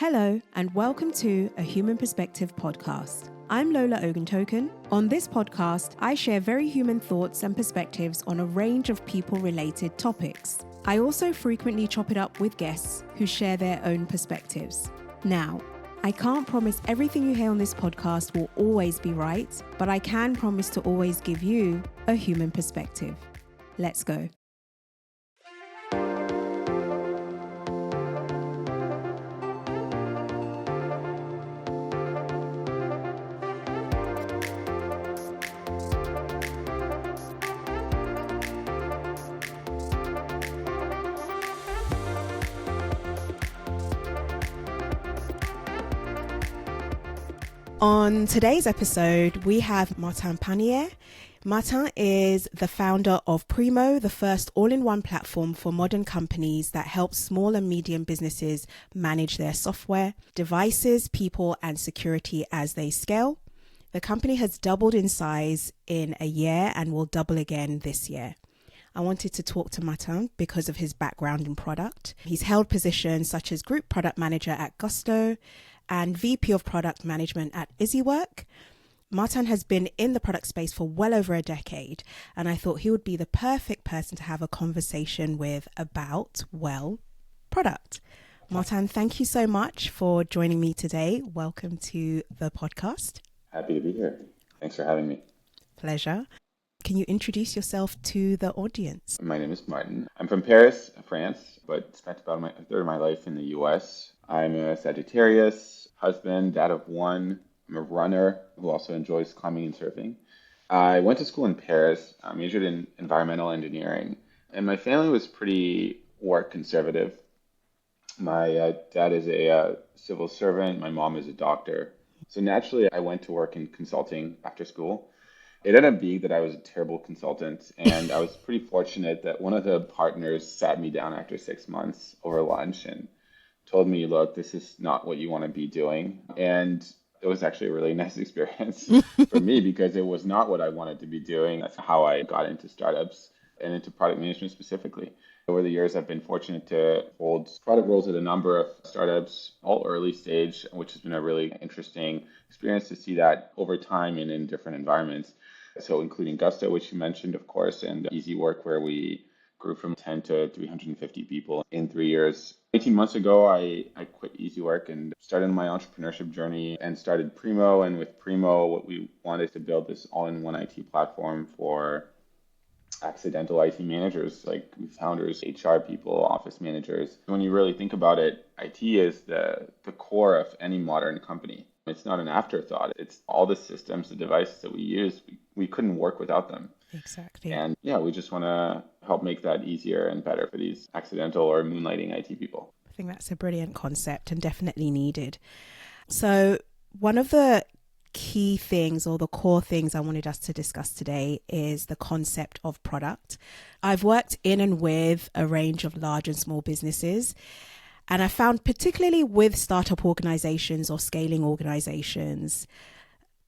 Hello, and welcome to a Human Perspective podcast. I'm Lola Oguntokun. On this podcast, I share very human thoughts and perspectives on a range of people-related topics. I also frequently chop it up with guests who share their own perspectives. Now, I can't promise everything you hear on this podcast will always be right, but I can promise to always give you a human perspective. Let's go. On today's episode, we have Martin Pannier. Martin is the founder of Primo, the first all-in-one platform for modern companies that helps small and medium businesses manage their software, devices, people, and security as they scale. The company has doubled in size in a year and will double again this year. I wanted to talk to Martin because of his background in product. He's held positions such as Group Product Manager at Gusto and VP of Product Management at iziwork. Martin has been in the product space for well over a decade, and I thought he would be the perfect person to have a conversation with about, well, product. Martin, thank you so much for joining me today. Welcome to the podcast. Happy to be here. Thanks for having me. Pleasure. Can you introduce yourself to the audience? My name is Martin. I'm from Paris, France, but spent about a third of my life in the US. I'm a Sagittarius, husband, dad of one. I'm a runner who also enjoys climbing and surfing. I went to school in Paris, majored in environmental engineering, and my family was pretty work conservative. My dad is a civil servant. My mom is a doctor. So naturally, I went to work in consulting after school. It ended up being that I was a terrible consultant, and I was pretty fortunate that one of the partners sat me down after 6 months over lunch and told me, look, this is not what you want to be doing. And it was actually a really nice experience for me because it was not what I wanted to be doing. That's how I got into startups and into product management specifically. Over the years, I've been fortunate to hold product roles at a number of startups, all early stage, which has been a really interesting experience to see that over time and in different environments. So including Gusto, which you mentioned, of course, and iziwork, where we grew from 10 to 350 people in 3 years. 18 months ago, I quit iziwork and started my entrepreneurship journey and started Primo. And with Primo, what we wanted to build this all-in-one IT platform for accidental IT managers, like founders, HR people, office managers. When you really think about it, IT is the core of any modern company. It's not an afterthought. It's all the systems, the devices that we use. We couldn't work without them. Exactly. And yeah, we just want to help make that easier and better for these accidental or moonlighting IT people. I think that's a brilliant concept and definitely needed. So one of the key things or the core things I wanted us to discuss today is the concept of product. I've worked in and with a range of large and small businesses, and I found particularly with startup organizations or scaling organizations,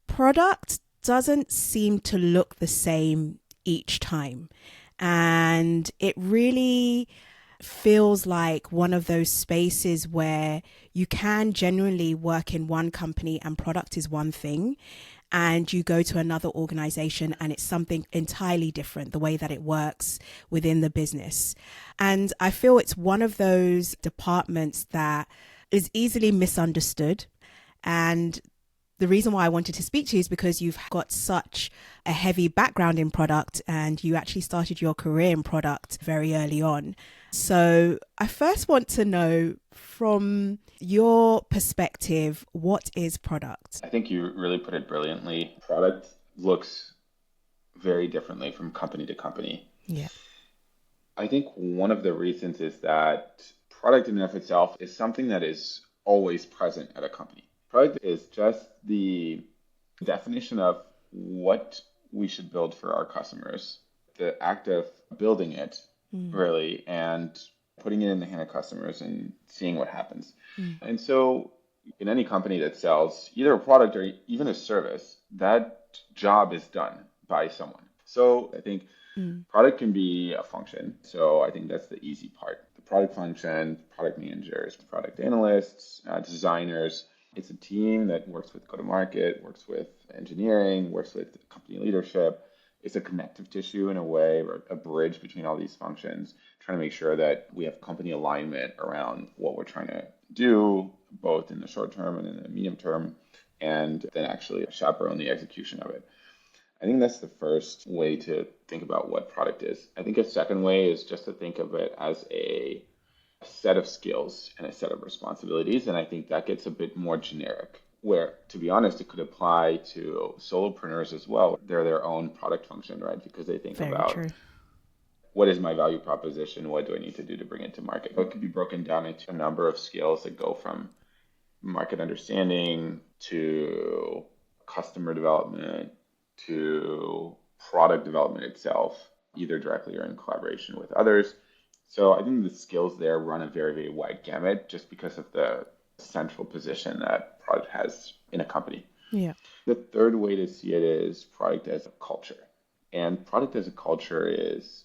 product doesn't seem to look the same each time. And it really feels like one of those spaces where you can genuinely work in one company and product is one thing, and you go to another organization and it's something entirely different, the way that it works within the business. And I feel it's one of those departments that is easily misunderstood. And the reason why I wanted to speak to you is because you've got such a heavy background in product and you actually started your career in product very early on. So I first want to know, from your perspective, what is product? I think you really put it brilliantly. Product looks very differently from company to company. Yeah. I think one of the reasons is that product in and of itself is something that is always present at a company. Product is just the definition of what we should build for our customers. The act of building it, really, and putting it in the hand of customers and seeing what happens. And so in any company that sells either a product or even a service, that job is done by someone. So I think product can be a function. So I think that's the easy part. The product function, product managers, product analysts, designers. It's a team that works with go-to-market, works with engineering, works with company leadership. It's a connective tissue in a way, or a bridge between all these functions, trying to make sure that we have company alignment around what we're trying to do, both in the short term and in the medium term, and then actually chaperone the execution of it. I think that's the first way to think about what product is. I think a second way is just to think of it as a set of skills and a set of responsibilities. And I think that gets a bit more generic, where, to be honest, it could apply to solopreneurs as well. They're their own product function, right? Because they think Very about true. what is my value proposition? What do I need to do to bring it to market? It could be broken down into a number of skills that go from market understanding to customer development to product development itself, either directly or in collaboration with others. So I think the skills there run a very, very wide gamut just because of the central position that product has in a company. Yeah. The third way to see it is product as a culture. And product as a culture is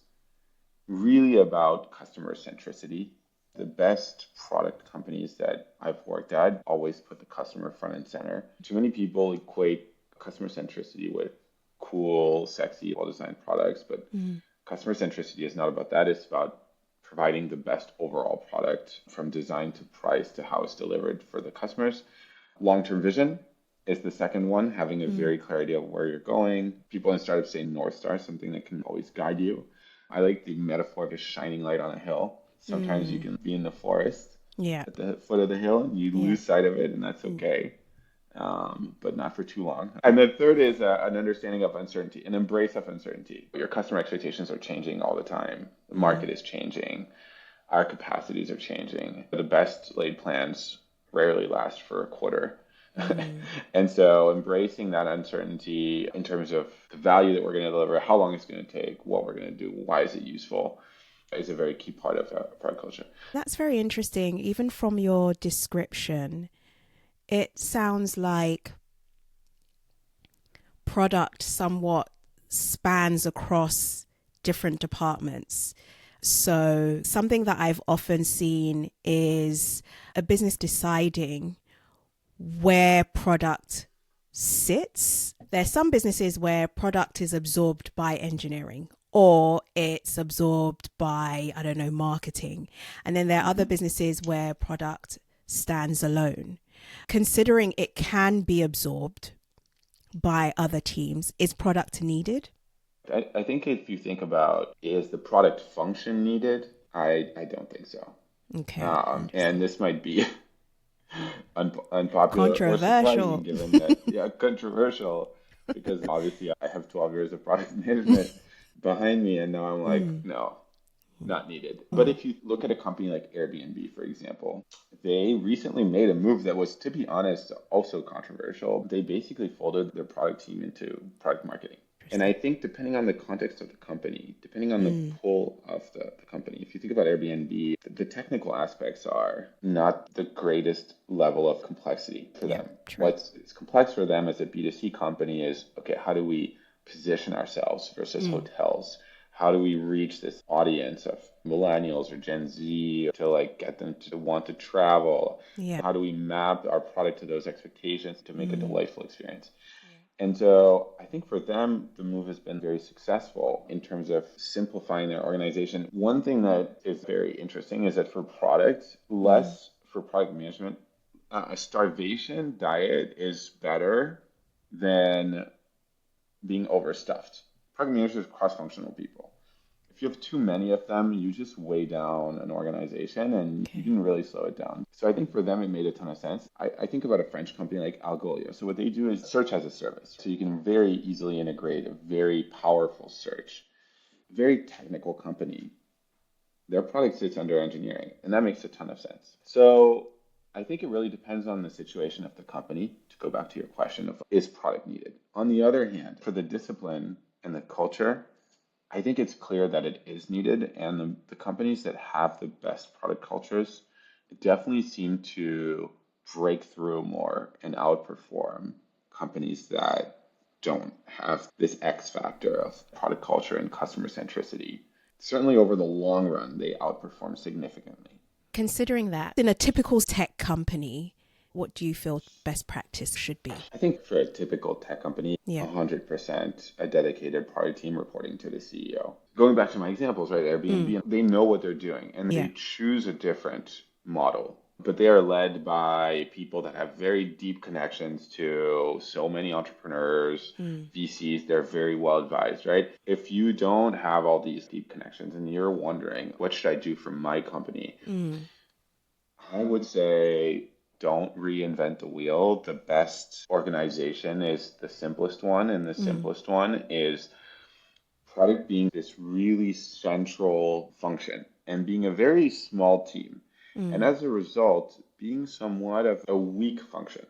really about customer centricity. The best product companies that I've worked at always put the customer front and center. Too many people equate customer centricity with cool, sexy, well-designed products, but customer centricity is not about that. It's about providing the best overall product from design to price to how it's delivered for the customers. Long-term vision is the second one, having a very clear idea of where you're going. People in startups say North Star, something that can always guide you. I like the metaphor of a shining light on a hill. Sometimes you can be in the forest at the foot of the hill and you lose sight of it, and that's okay. But not for too long. And the third is an understanding of uncertainty, an embrace of uncertainty. Your customer expectations are changing all the time. The market is changing. Our capacities are changing. The best laid plans rarely last for a quarter. And so embracing that uncertainty in terms of the value that we're going to deliver, how long it's going to take, what we're going to do, why is it useful, is a very key part of product culture. That's very interesting. Even from your description, it sounds like product somewhat spans across different departments. So something that I've often seen is a business deciding where product sits. There's some businesses where product is absorbed by engineering or it's absorbed by, I don't know, marketing. And then there are other businesses where product stands alone. Considering it can be absorbed by other teams, is product needed? I think if you think about, is the product function needed? I don't think so. Okay. And this might be unpopular Controversial. or surprising given that, controversial, because obviously I have 12 years of product management behind me, and now I'm like, no, not needed. But if you look at a company like Airbnb, for example, they recently made a move that was, to be honest, also controversial. They basically folded their product team into product marketing. And I think depending on the context of the company, depending on the pull of the company, if you think about Airbnb, the technical aspects are not the greatest level of complexity for them. True. What's complex for them as a B2C company is, okay, how do we position ourselves versus hotels? How do we reach this audience of millennials or Gen Z to get them to want to travel? Yeah. How do we map our product to those expectations to make a delightful experience? And so I think for them, the move has been very successful in terms of simplifying their organization. One thing that is very interesting is that for product, less for product management, a starvation diet is better than being overstuffed. Product managers are cross-functional people. If you have too many of them, you just weigh down an organization and you can really slow it down. So I think for them, it made a ton of sense. I think about a French company like Algolia. So what they do is search as a service. So you can very easily integrate a very powerful search, very technical company. Their product sits under engineering, and that makes a ton of sense. So I think it really depends on the situation of the company, to go back to your question of, is product needed? On the other hand, for the discipline and the culture, I think it's clear that it is needed, and the companies that have the best product cultures definitely seem to break through more and outperform companies that don't have this X factor of product culture and customer centricity. certainly over the long run, they outperform significantly. Considering that, in a typical tech company, what do you feel best practice should be? I think for a typical tech company, Yeah. 100% a dedicated product team reporting to the CEO. Going back to my examples, right? Airbnb, they know what they're doing and Yeah. they choose a different model. But they are led by people that have very deep connections to so many entrepreneurs, VCs. They're very well advised, right? If you don't have all these deep connections and you're wondering, what should I do for my company? I would say don't reinvent the wheel. The best organization is the simplest one, and the simplest one is product being this really central function and being a very small team. And as a result, being somewhat of a weak function.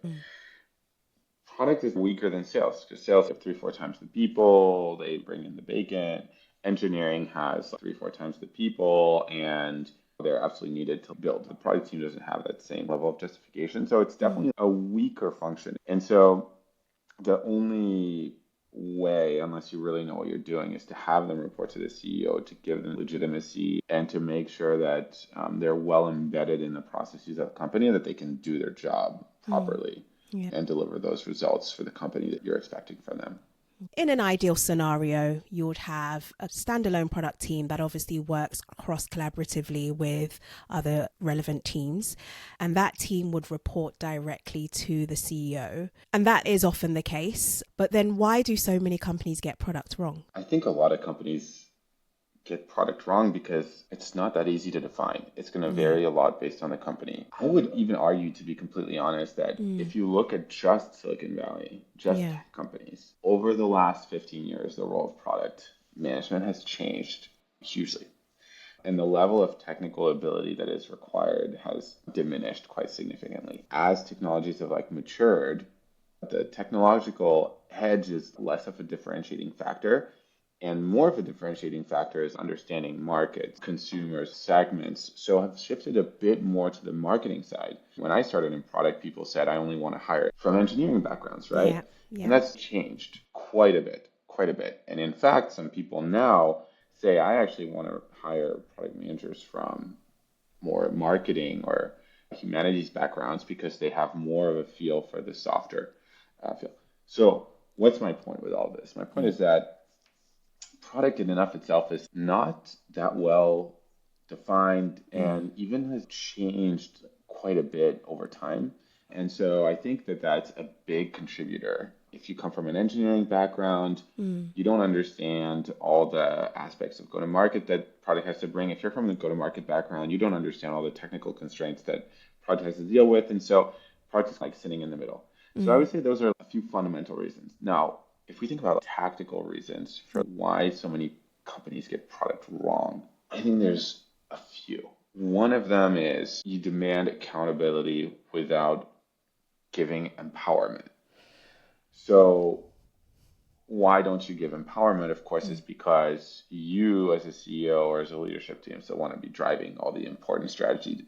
Product is weaker than sales because sales have 3-4 times the people, they bring in the bacon. Engineering has 3-4 times the people, and they're absolutely needed to build. The product team doesn't have that same level of justification. So it's definitely a weaker function. And so the only way, unless you really know what you're doing, is to have them report to the CEO, to give them legitimacy, and to make sure that they're well embedded in the processes of the company, that they can do their job properly and deliver those results for the company that you're expecting from them. In an ideal scenario, you would have a standalone product team that obviously works cross-collaboratively with other relevant teams, and that team would report directly to the CEO. And that is often the case. But then why do so many companies get product wrong? I think a lot of companies get product wrong because it's not that easy to define. It's going to vary a lot based on the company. I would even argue, to be completely honest, that if you look at just Silicon Valley, just tech companies, over the last 15 years, the role of product management has changed hugely. And the level of technical ability that is required has diminished quite significantly. As technologies have matured, the technological edge is less of a differentiating factor. And more of a differentiating factor is understanding markets, consumers, segments. So I've shifted a bit more to the marketing side. When I started in product, people said, I only want to hire from engineering backgrounds, right? And that's changed quite a bit. And in fact, some people now say, I actually want to hire product managers from more marketing or humanities backgrounds because they have more of a feel for the softer feel. So what's my point with all this? My point is that product in and of itself is not that well defined and even has changed quite a bit over time. And so I think that that's a big contributor. If you come from an engineering background, you don't understand all the aspects of go-to-market that product has to bring. If you're from the go-to-market background, you don't understand all the technical constraints that product has to deal with. And so product is like sitting in the middle. So I would say those are a few fundamental reasons. Now, if we think about tactical reasons for why so many companies get product wrong, I think there's a few. One of them is you demand accountability without giving empowerment. So why don't you give empowerment? Of course, it's because you as a CEO or as a leadership team still want to be driving all the important strategy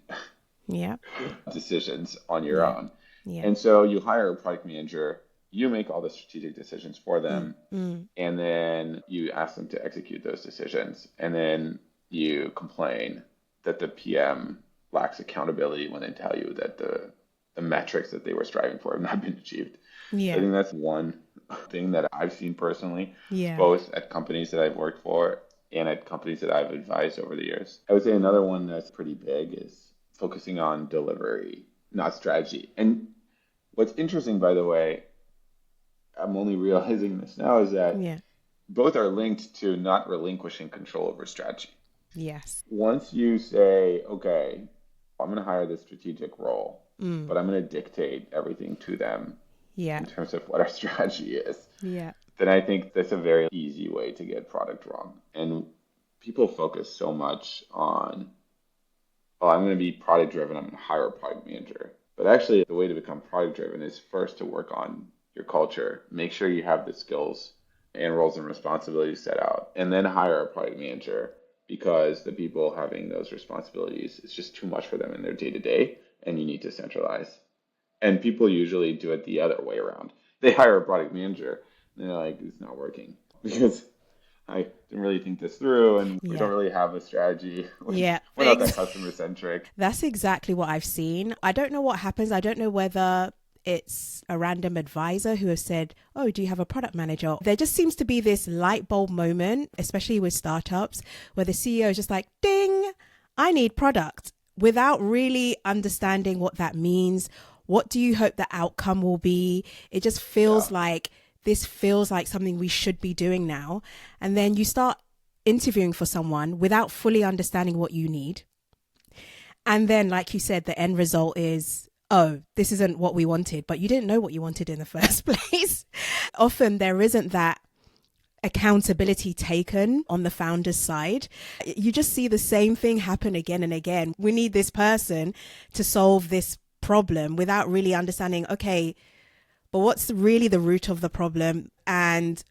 decisions on your own. And so you hire a product manager, you make all the strategic decisions for them, and then you ask them to execute those decisions. And then you complain that the PM lacks accountability when they tell you that the metrics that they were striving for have not been achieved. I think that's one thing that I've seen personally, both at companies that I've worked for and at companies that I've advised over the years. I would say another one that's pretty big is focusing on delivery, not strategy. And what's interesting, by the way, I'm only realizing this now, is that both are linked to not relinquishing control over strategy. Once you say, okay, I'm going to hire this strategic role, but I'm going to dictate everything to them in terms of what our strategy is, then I think that's a very easy way to get product wrong. And people focus so much on, oh, I'm going to be product driven, I'm going to hire a product manager. But actually, the way to become product driven is first to work on your culture, make sure you have the skills and roles and responsibilities set out, and then hire a product manager, because the people having those responsibilities, it's just too much for them in their day-to-day, and you need to centralize. And people usually do it the other way around. They hire a product manager, and they're like, it's not working. Because I didn't really think this through, and we don't Yeah. really have a strategy. Yeah. We're not that customer centric. That's exactly what I've seen. I don't know what happens. I don't know whether it's a random advisor who has said, "Oh, do you have a product manager?" There just seems to be this light bulb moment, especially with startups, where the CEO is just like, ding, I need product, without really understanding what that means. What do you hope the outcome will be? It just Yeah. feels like this feels like something we should be doing now. And then you start interviewing for someone without fully understanding what you need. And then, like you said, the end result is, oh, this isn't what we wanted, but you didn't know what you wanted in the first place. Often there isn't that accountability taken on the founder's side. You just see the same thing happen again and again. We need this person to solve this problem without really understanding, okay, but what's really the root of the problem, and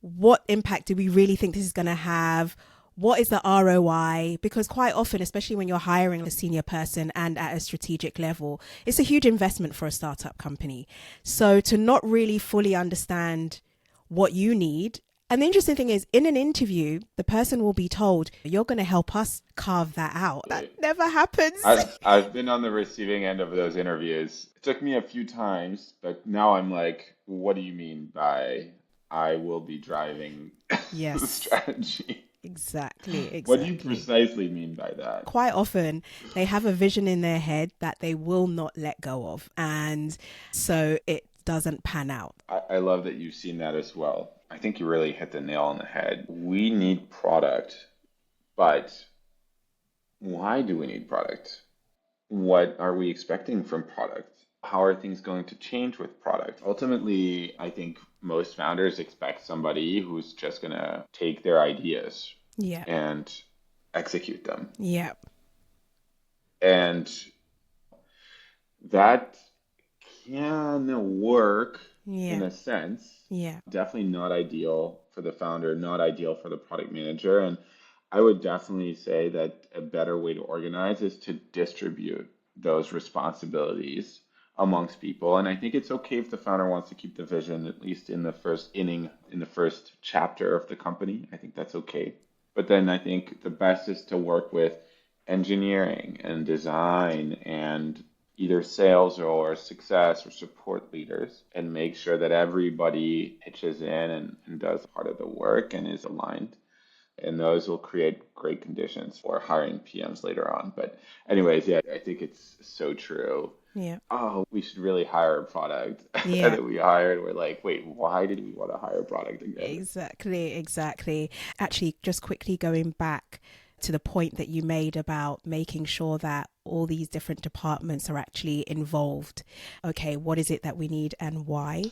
what impact do we really think this is going to have? What is the ROI? Because quite often, especially when you're hiring a senior person and at a strategic level, it's a huge investment for a startup company. So to not really fully understand what you need. And the interesting thing is, in an interview, the person will be told, you're going to help us carve that out. That never happens. I've been on the receiving end of those interviews. It took me a few times, but now I'm like, what do you mean by I will be driving the Yes, strategy? exactly, What do you exactly. precisely mean by that? Quite often they have a vision in their head that they will not let go of. And so it doesn't pan out. I love that you've seen that as well. I think you really hit the nail on the head. We need product, but why do we need product? What are we expecting from product? How are things going to change with product? Ultimately, I think most founders expect somebody who's just going to take their ideas Yeah. and execute them. Yeah. And that can work in Yeah. a sense. Yeah. Definitely not ideal for the founder, not ideal for the product manager. And I would definitely say that a better way to organize is to distribute those responsibilities amongst people. And I think it's okay if the founder wants to keep the vision, at least in the first inning, in the first chapter of the company. I think that's okay. But then I think the best is to work with engineering and design and either sales or success or support leaders and make sure that everybody pitches in and does part of the work and is aligned. And those will create great conditions for hiring PMs later on. But anyways, yeah, I think it's so true. Yeah. Oh, we should really hire a product. And Yeah. then we hired, we're like, wait, why did we want to hire a product again? Exactly. Exactly. Actually, just quickly going back to the point that you made about making sure that all these different departments are actually involved. Okay, what is it that we need and why?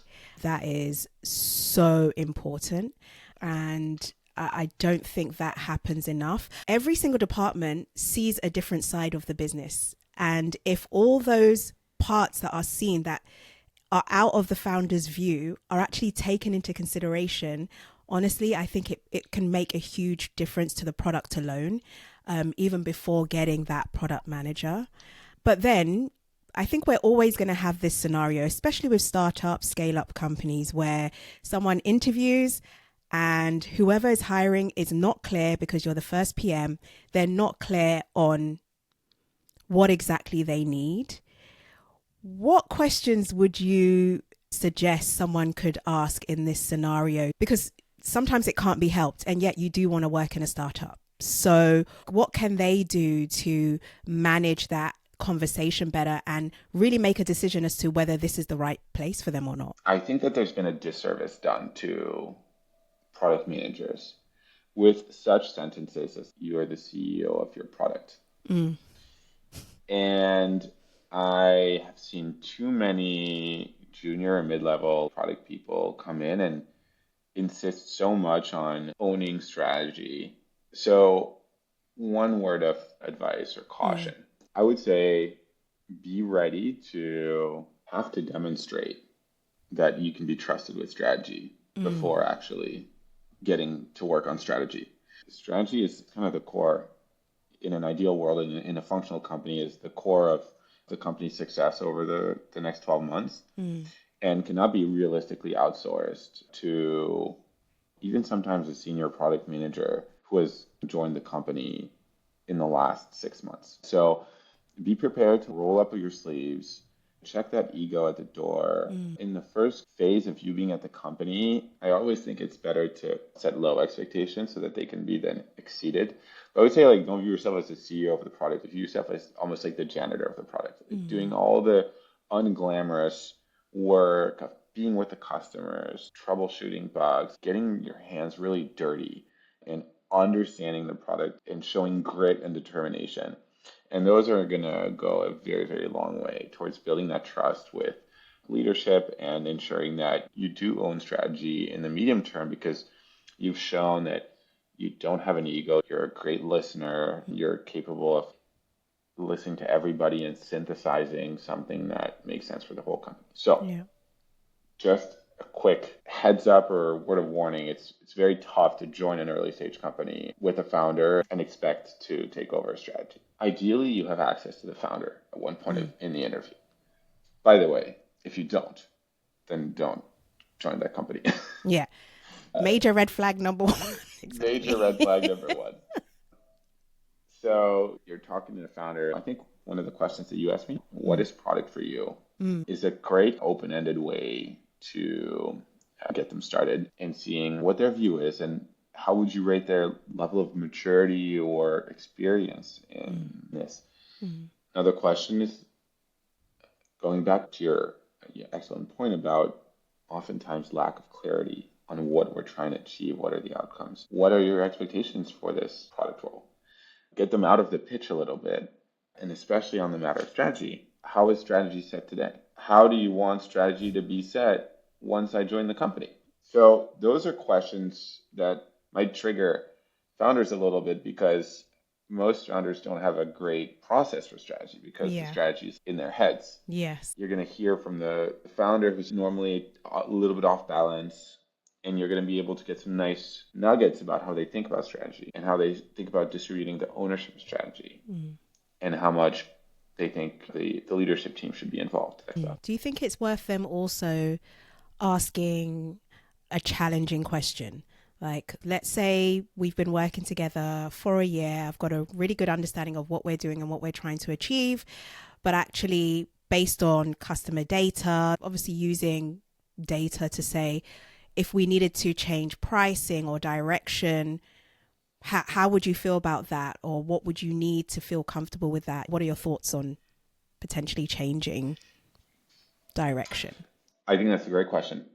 That is so important. And I don't think that happens enough. Every single department sees a different side of the business. And if all those parts that are seen that are out of the founder's view are actually taken into consideration, honestly, I think it can make a huge difference to the product alone, even before getting that product manager. But then I think we're always going to have this scenario, especially with startup, scale up companies, where someone interviews and whoever is hiring is not clear because you're the first PM. They're not clear on what exactly they need. What questions would you suggest someone could ask in this scenario? Because sometimes it can't be helped, and yet you do want to work in a startup. So, what can they do to manage that conversation better and really make a decision as to whether this is the right place for them or not? I think that there's been a disservice done to product managers with such sentences as you are the CEO of your product. Mm, And I have seen too many junior and mid-level product people come in and insist so much on owning strategy. So, one word of advice or mm, caution. I would say be ready to have to demonstrate that you can be trusted with strategy mm, before actually getting to work on strategy. Strategy is kind of the core in an ideal world, in a functional company, is the core of the company's success over the next 12 months mm. and cannot be realistically outsourced to even sometimes a senior product manager who has joined the company in the last 6 months. So be prepared to roll up your sleeves, check that ego at the door. In the first phase of you being at the company, I always think it's better to set low expectations so that they can be then exceeded. But I would say, like, don't view yourself as the CEO of the product. View yourself as almost like the janitor of the product, like doing all the unglamorous work of being with the customers, troubleshooting bugs, getting your hands really dirty, and understanding the product and showing grit and determination. And those are going to go a very, very long way towards building that trust with leadership and ensuring that you do own strategy in the medium term, because you've shown that you don't have an ego. You're a great listener. You're capable of listening to everybody and synthesizing something that makes sense for the whole company. So Yeah. just a quick heads up or word of warning, it's very tough to join an early stage company with a founder and expect to take over a strategy. Ideally, you have access to the founder at one point in the interview. By the way, if you don't, then don't join that company. Yeah. Major red flag number one. Major red flag number one. So you're talking to the founder. I think one of the questions that you asked me, what is product for you, is a great open-ended way to get them started and seeing what their view is and how would you rate their level of maturity or experience in this. Another question is going back to your excellent point about oftentimes lack of clarity on what we're trying to achieve, what are the outcomes, what are your expectations for this product role. Get them out of the pitch a little bit, and especially on the matter of strategy. How is strategy set today? How do you want strategy to be set once I join the company? So those are questions that might trigger founders a little bit, because most founders don't have a great process for strategy because the strategy is in their heads. Yes. You're going to hear from the founder who's normally a little bit off balance, and you're going to be able to get some nice nuggets about how they think about strategy and how they think about distributing the ownership of strategy and how much they think the leadership team should be involved. Do you think it's worth them also asking a challenging question? Like, let's say we've been working together for a year. I've got a really good understanding of what we're doing and what we're trying to achieve, but actually based on customer data, obviously using data to say, if we needed to change pricing or direction, how would you feel about that? Or what would you need to feel comfortable with that? What are your thoughts on potentially changing direction? I think that's a great question.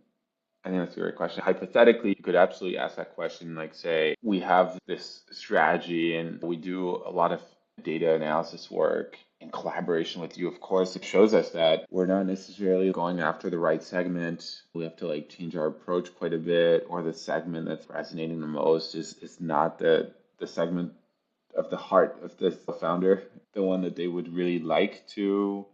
Hypothetically, you could absolutely ask that question, like, say, we have this strategy and we do a lot of data analysis work in collaboration with you. Of course, it shows us that we're not necessarily going after the right segment. We have to like change our approach quite a bit, or the segment that's resonating the most is not the segment of the heart of the founder, the one that they would really like to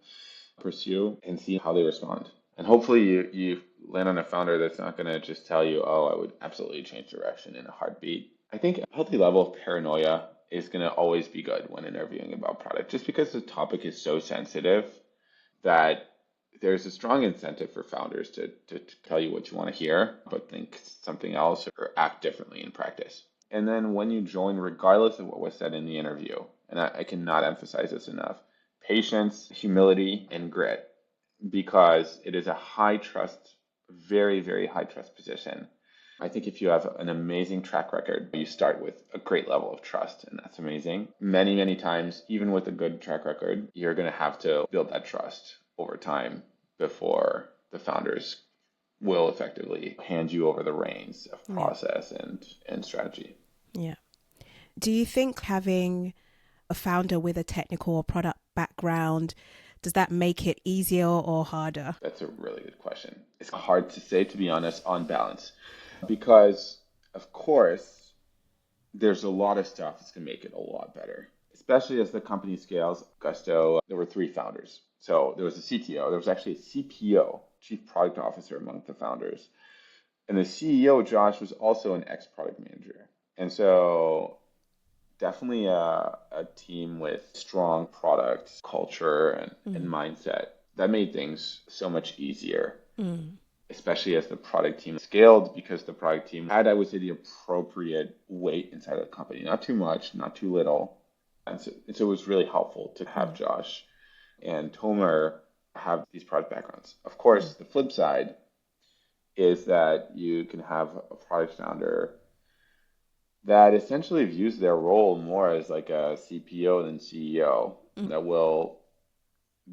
pursue, and see how they respond. And hopefully you land on a founder that's not going to just tell you, oh, I would absolutely change direction in a heartbeat. I think a healthy level of paranoia is going to always be good when interviewing about product, just because the topic is so sensitive that there's a strong incentive for founders to tell you what you want to hear, but think something else or act differently in practice. And then when you join, regardless of what was said in the interview, and I cannot emphasize this enough, patience, humility, and grit, because it is a high trust, very, very high trust position. I think if you have an amazing track record, you start with a great level of trust, and that's amazing. Many, many times, even with a good track record, you're going to have to build that trust over time before the founders will effectively hand you over the reins of process and strategy. Yeah. Do you think having a founder with a technical or product background, does that make it easier or harder? That's a really good question. It's hard to say, to be honest, on balance, because of course, there's a lot of stuff that's going to make it a lot better, especially as the company scales. Gusto, there were 3 founders. So there was a CTO, there was actually a CPO, Chief Product Officer, among the founders. And the CEO, Josh, was also an ex-product manager. And so definitely a team with strong product culture and mindset that made things so much easier. especially as the product team scaled, because the product team had, I would say, the appropriate weight inside of the company. Not too much, not too little. And so it was really helpful to have Josh and Tomer have these product backgrounds. Of course, the flip side is that you can have a product founder that essentially views their role more as like a CPO than CEO, that will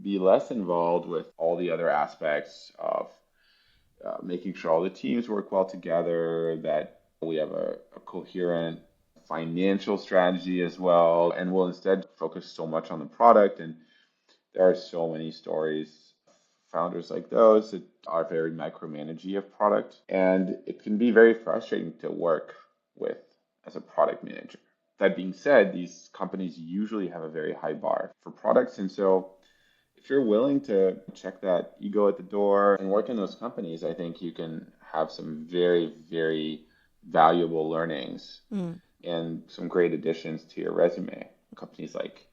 be less involved with all the other aspects of making sure all the teams work well together, that we have a coherent financial strategy as well, and will instead focus so much on the product. And there are so many stories, founders like those that are very micromanagey of product, and it can be very frustrating to work with as a product manager. That being said, these companies usually have a very high bar for products, and so if you're willing to check that ego at the door and work in those companies, I think you can have some very, very valuable learnings and some great additions to your resume. Companies like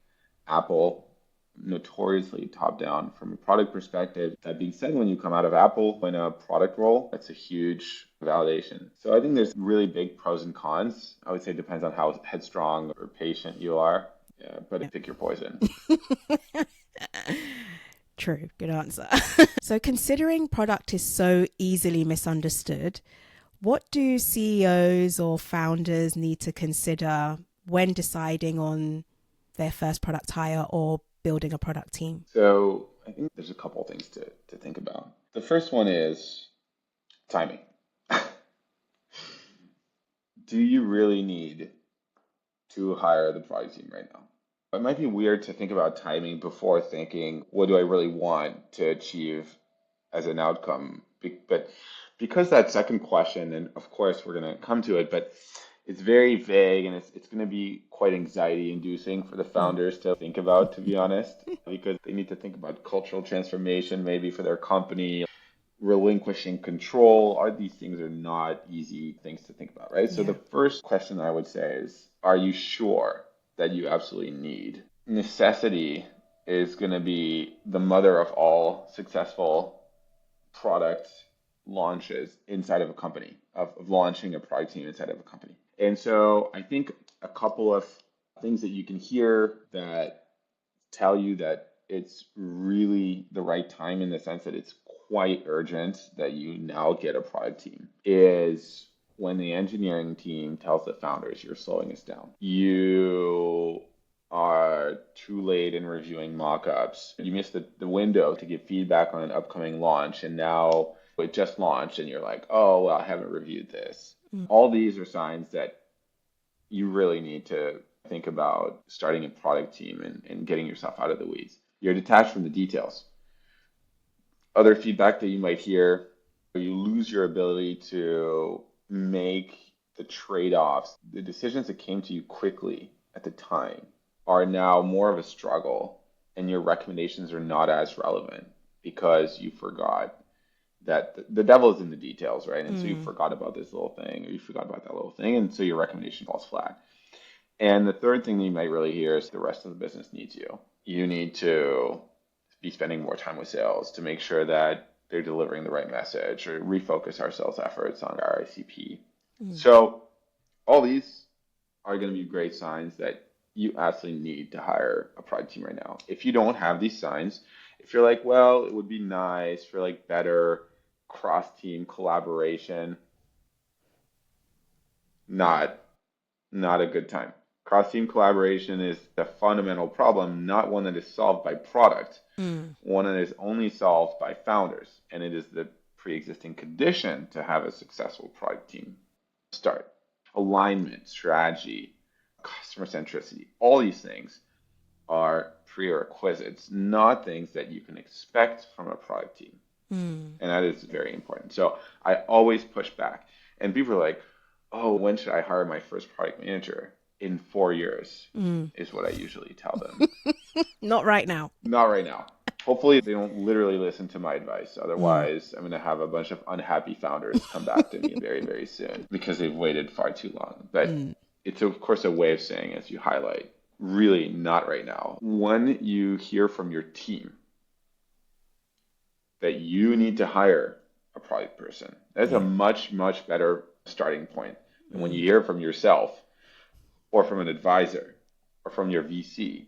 Apple, notoriously top down from a product perspective. That being said, when you come out of Apple in a product role, that's a huge validation. So I think there's really big pros and cons. I would say it depends on how headstrong or patient you are, but pick your poison. True, good answer. So considering product is so easily misunderstood, what do CEOs or founders need to consider when deciding on their first product hire or building a product team? So I think there's a couple things to think about. The first one is timing. Do you really need to hire the product team right now? It might be weird to think about timing before thinking, what do I really want to achieve as an outcome? But because that second question, and of course we're going to come to it, but it's very vague and it's going to be quite anxiety inducing for the founders to think about, to be honest, because they need to think about cultural transformation, maybe for their company, relinquishing control. All these things are not easy things to think about, right? So the first question I would say is, are you sure that you absolutely need? Necessity is going to be the mother of all successful product launches inside of a company, of launching a product team inside of a company. And so I think a couple of things that you can hear that tell you that it's really the right time, in the sense that it's quite urgent that you now get a product team, is when the engineering team tells the founders, you're slowing us down. You are too late in reviewing mockups. You missed the window to give feedback on an upcoming launch, and now it just launched and you're like, oh, well, I haven't reviewed this. All these are signs that you really need to think about starting a product team and getting yourself out of the weeds. You're detached from the details. Other feedback that you might hear, you lose your ability to make the trade-offs. The decisions that came to you quickly at the time are now more of a struggle, and your recommendations are not as relevant because you forgot that the devil is in the details, right? And so you forgot about this little thing, or you forgot about that little thing, and so your recommendation falls flat. And the third thing that you might really hear is the rest of the business needs you. You need to be spending more time with sales to make sure that they're delivering the right message, or refocus our sales efforts on our ICP. So all these are going to be great signs that you absolutely need to hire a product team right now. If you don't have these signs, if you're like, well, it would be nice for like better cross-team collaboration, not a good time. Cross-team collaboration is the fundamental problem, not one that is solved by product, one that is only solved by founders. And it is the pre-existing condition to have a successful product team start. Alignment, strategy, customer centricity, all these things are prerequisites, not things that you can expect from a product team. And that is very important. So I always push back. And people are like, oh, when should I hire my first product manager? In 4 years is what I usually tell them. Not right now. Not right now. Hopefully they don't literally listen to my advice. Otherwise, I'm going to have a bunch of unhappy founders come back to me very, very soon because they've waited far too long. But it's, of course, a way of saying, as you highlight, really not right now. When you hear from your team that you need to hire a a product person. That's a Yeah. much, much better starting point than when you Mm. hear from yourself or from an advisor or from your VC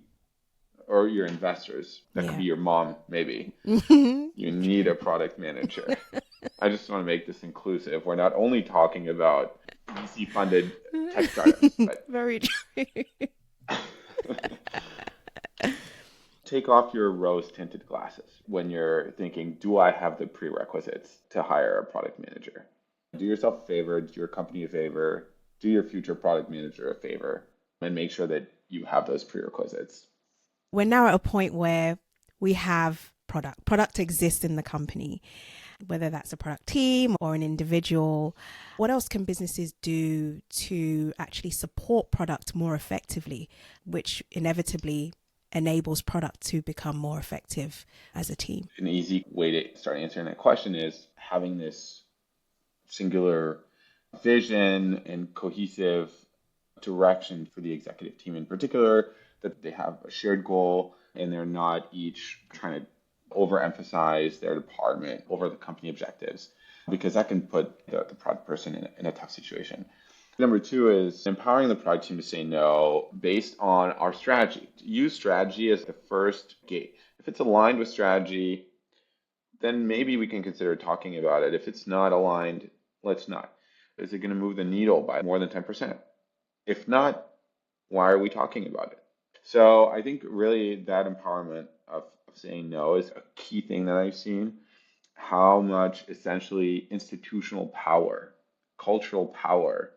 or your investors. That could Yeah. be your mom, maybe. You need True. a product manager. I just want to make this inclusive. We're not only talking about VC funded tech startups, but Very true. take off your rose tinted glasses when you're thinking, do I have the prerequisites to hire a product manager? Do yourself a favor, do your company a favor, do your future product manager a favor, and make sure that you have those prerequisites. We're now at a point where we have product. Product exists in the company, whether that's a product team or an individual. What else can businesses do to actually support product more effectively, which inevitably enables product to become more effective as a team? An easy way to start answering that question is having this singular vision and cohesive direction for the executive team in particular, that they have a shared goal and they're not each trying to overemphasize their department over the company objectives, because that can put the product person in a tough situation. Number two is empowering the product team to say no based on our strategy. Use strategy as the first gate. If it's aligned with strategy, then maybe we can consider talking about it. If it's not aligned, let's not. Is it going to move the needle by more than 10%? If not, why are we talking about it? So I think really that empowerment of saying no is a key thing that I've seen. How much essentially institutional power, cultural power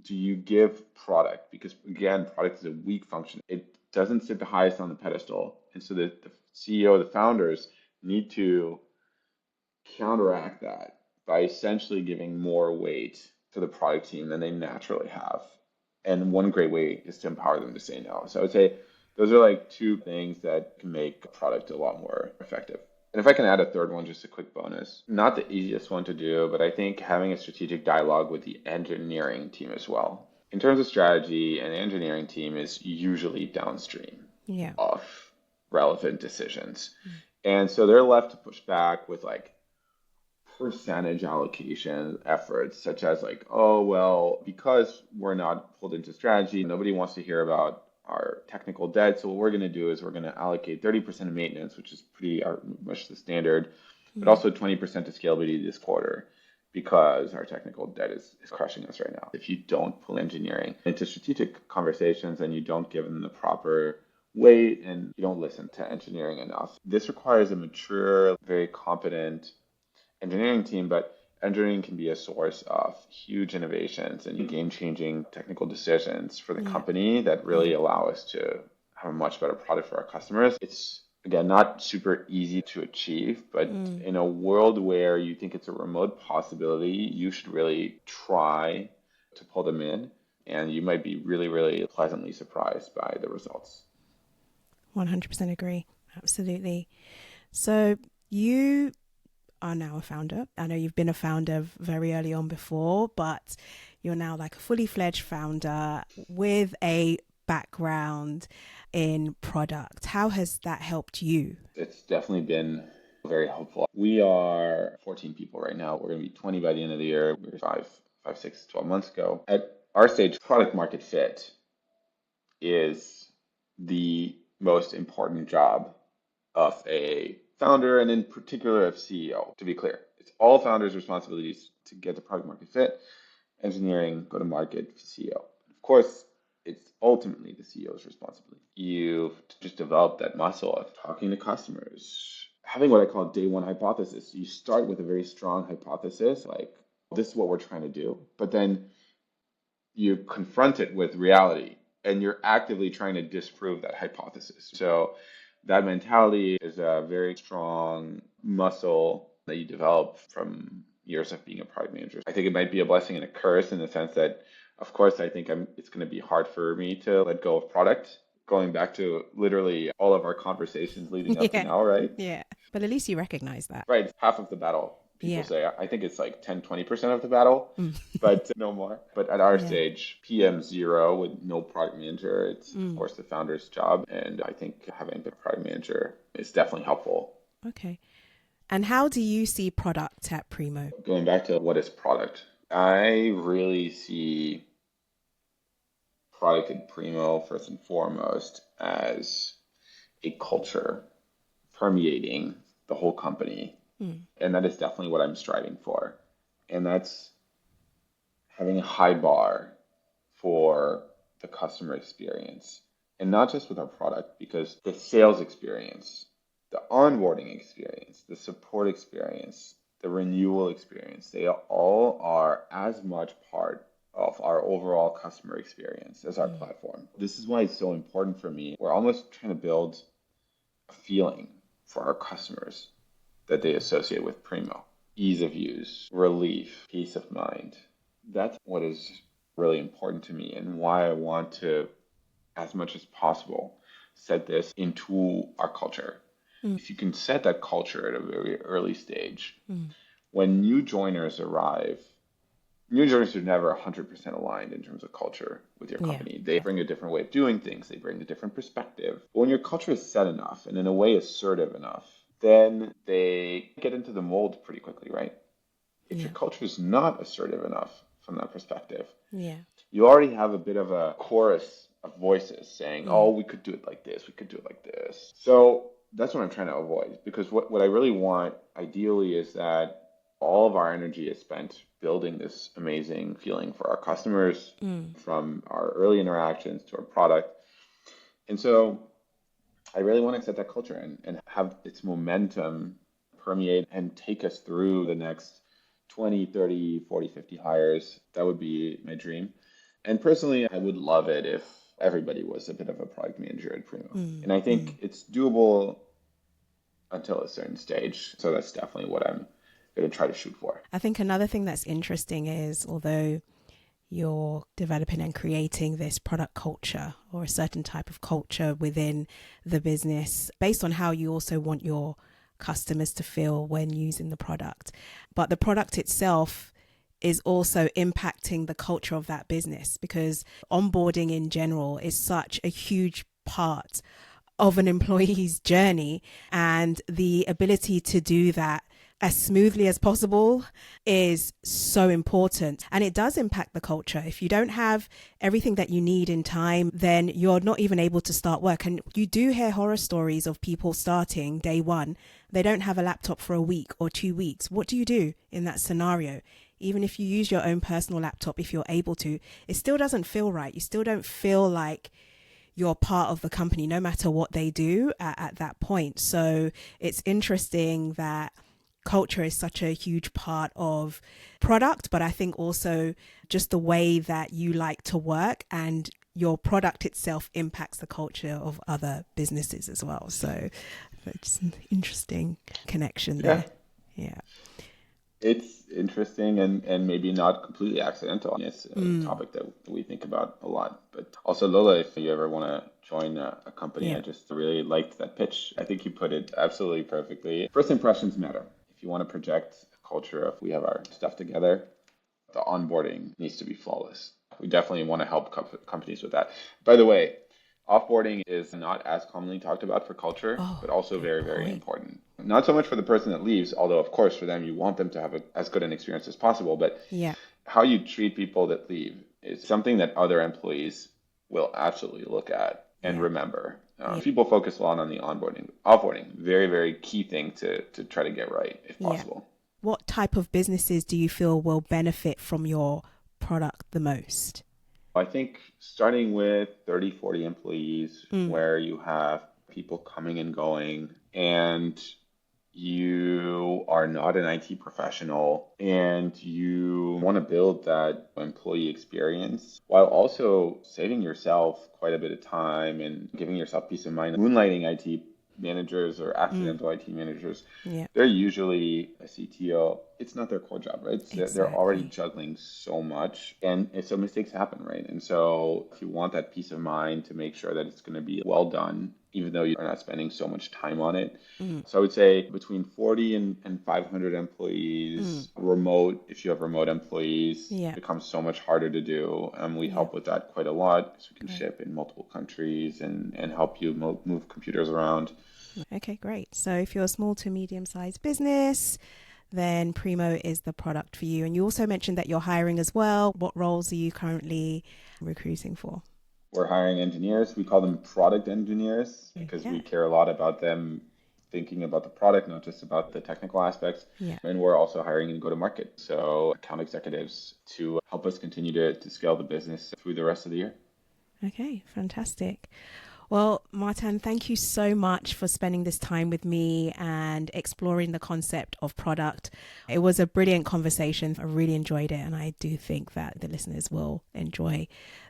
do you give product? Because again, product is a weak function. It doesn't sit the highest on the pedestal. And so the CEO, the founders need to counteract that by essentially giving more weight to the product team than they naturally have. And one great way is to empower them to say no. So I would say those are like two things that can make a product a lot more effective. And if I can add a third one, just a quick bonus, not the easiest one to do, but I think having a strategic dialogue with the engineering team as well. In terms of strategy, an engineering team is usually downstream Yeah. of relevant decisions. And so they're left to push back with like percentage allocation efforts, such as like, oh, well, because we're not pulled into strategy, nobody wants to hear about our technical debt. So what we're going to do is we're going to allocate 30% of maintenance, which is pretty much the standard, but also 20% to scalability this quarter because our technical debt is crushing us right now. If you don't pull engineering into strategic conversations and you don't give them the proper weight and you don't listen to engineering enough, this requires a mature, very competent engineering team, but engineering can be a source of huge innovations and game-changing technical decisions for the company that really allow us to have a much better product for our customers. It's, again, not super easy to achieve, but in a world where you think it's a remote possibility, you should really try to pull them in, and you might be really, really pleasantly surprised by the results. 100% agree. Absolutely. So you are now a founder. I know you've been a founder very early on before, but you're now like a fully fledged founder with a background in product. How has that helped you? It's definitely been very helpful. We are 14 people right now. We're going to be 20 by the end of the year. We were 12 months ago. At our stage, product market fit is the most important job of a founder and in particular of CEO. To be clear, it's all founders' responsibilities to get the product market fit, engineering, go to market, CEO. Of course, it's ultimately the CEO's responsibility. You've just developed that muscle of talking to customers, having what I call day one hypothesis. You start with a very strong hypothesis, like this is what we're trying to do, but then you confront it with reality and you're actively trying to disprove that hypothesis. So that mentality is a very strong muscle that you develop from years of being a product manager. I think it might be a blessing and a curse in the sense that, of course, I think it's going to be hard for me to let go of product, going back to literally all of our conversations leading up to now, right? Yeah. But at least you recognize that. Right. Half of the battle, people Yeah. say. I think it's like 10-20% of the battle, but no more. But at our stage, PM0 with no product manager, it's of course the founder's job. And I think having a product manager is definitely helpful. Okay. And how do you see product at Primo? Going back to what is product, I really see product at Primo first and foremost as a culture permeating the whole company. Mm. And that is definitely what I'm striving for. And that's having a high bar for the customer experience. And not just with our product, because the sales experience, the onboarding experience, the support experience, the renewal experience, they all are as much part of our overall customer experience as our platform. This is why it's so important for me. We're almost trying to build a feeling for our customers that they associate with Primo. Ease of use, relief, peace of mind. That's what is really important to me and why I want to, as much as possible, set this into our culture. Mm. If you can set that culture at a very early stage, Mm. when new joiners arrive, new joiners are never 100% aligned in terms of culture with your Yeah. company. They bring a different way of doing things, they bring a different perspective. But when your culture is set enough and in a way assertive enough, then they get into the mold pretty quickly, right? If your Yeah. culture is not assertive enough from that perspective, Yeah. you already have a bit of a chorus of voices saying, oh, Mm. we could do it like this, we could do it like this. So that's what I'm trying to avoid, because what I really want ideally is that all of our energy is spent building this amazing feeling for our customers Mm. from our early interactions to our product. And so I really want to set that culture and have its momentum permeate and take us through the next 20, 30, 40, 50 hires. That would be my dream. And personally, I would love it if everybody was a bit of a product manager at Primo. Mm. And I Mm. think it's doable until a certain stage. So that's definitely what I'm going to try to shoot for. I think another thing that's interesting is, although you're developing and creating this product culture or a certain type of culture within the business based on how you also want your customers to feel when using the product. But the product itself is also impacting the culture of that business, because onboarding in general is such a huge part of an employee's journey, and the ability to do that as smoothly as possible is so important. And it does impact the culture. If you don't have everything that you need in time, then you're not even able to start work. And you do hear horror stories of people starting day one. They don't have a laptop for a week or 2 weeks. What do you do in that scenario? Even if you use your own personal laptop, if you're able to, it still doesn't feel right. You still don't feel like you're part of the company, no matter what they do at that point. So it's interesting that culture is such a huge part of product, but I think also just the way that you like to work and your product itself impacts the culture of other businesses as well. So it's an interesting connection Yeah, there. Yeah. it's interesting and maybe not completely accidental. It's a Mm. topic that we think about a lot. But also, Lola, if you ever want to join a company, I Yeah. just really liked that pitch. I think you put it absolutely perfectly. First impressions matter. If you want to project a culture of we have our stuff together, the onboarding needs to be flawless. We definitely want to help companies with that. By the way, offboarding is not as commonly talked about for culture, Oh, but also good very, very point. important. Not so much for the person that leaves, although of course for them you want them to have as good an experience as possible, but Yeah. how you treat people that leave is something that other employees will absolutely look at and Yeah. remember. Yeah. People focus a lot on the onboarding, offboarding, very, very key thing to try to get right if Yeah. possible. What type of businesses do you feel will benefit from your product the most? I think starting with 30, 40 employees, Mm. where you have people coming and going, and you are not an IT professional, and you want to build that employee experience while also saving yourself quite a bit of time and giving yourself peace of mind. Moonlighting IT managers or Mm. accidental IT managers, Yeah. they're usually a CTO. It's not their core job, right? They're already Exactly. juggling so much, and so mistakes happen, right? And so if you want that peace of mind to make sure that it's going to be well done, even though you're not spending so much time on it. Mm. So I would say between 40 and 500 Mm. employees, remote, if you have remote employees, Yeah. becomes so much harder to do. We Yeah. help with that quite a lot, so we can Great. ship in multiple countries and help you move computers around. Okay, great. So if you're a small to medium-sized business, then Primo is the product for you. And you also mentioned that you're hiring as well. What roles are you currently recruiting for? We're hiring engineers. We call them product engineers because Yeah. we care a lot about them thinking about the product, not just about the technical aspects. Yeah. And we're also hiring in go-to-market, so account executives to help us continue to scale the business through the rest of the year. Okay, fantastic. Well, Martin, thank you so much for spending this time with me and exploring the concept of product. It was a brilliant conversation. I really enjoyed it, and I do think that the listeners will enjoy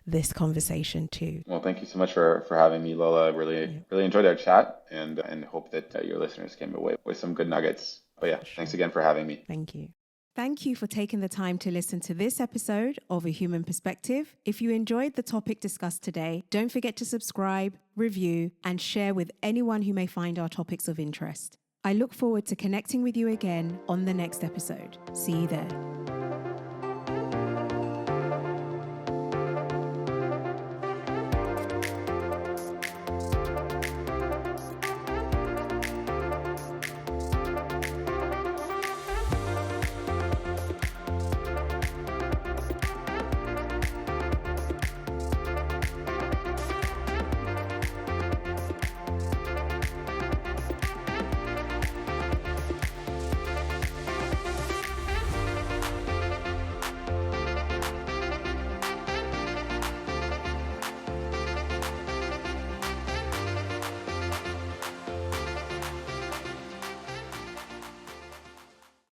this conversation too. Well, thank you so much for having me, Lola. Yeah, Really enjoyed our chat and hope that your listeners came away with some good nuggets. But yeah, for thanks sure. again for having me. Thank you. Thank you for taking the time to listen to this episode of A Human Perspective. If you enjoyed the topic discussed today, don't forget to subscribe, review, and share with anyone who may find our topics of interest. I look forward to connecting with you again on the next episode. See you there.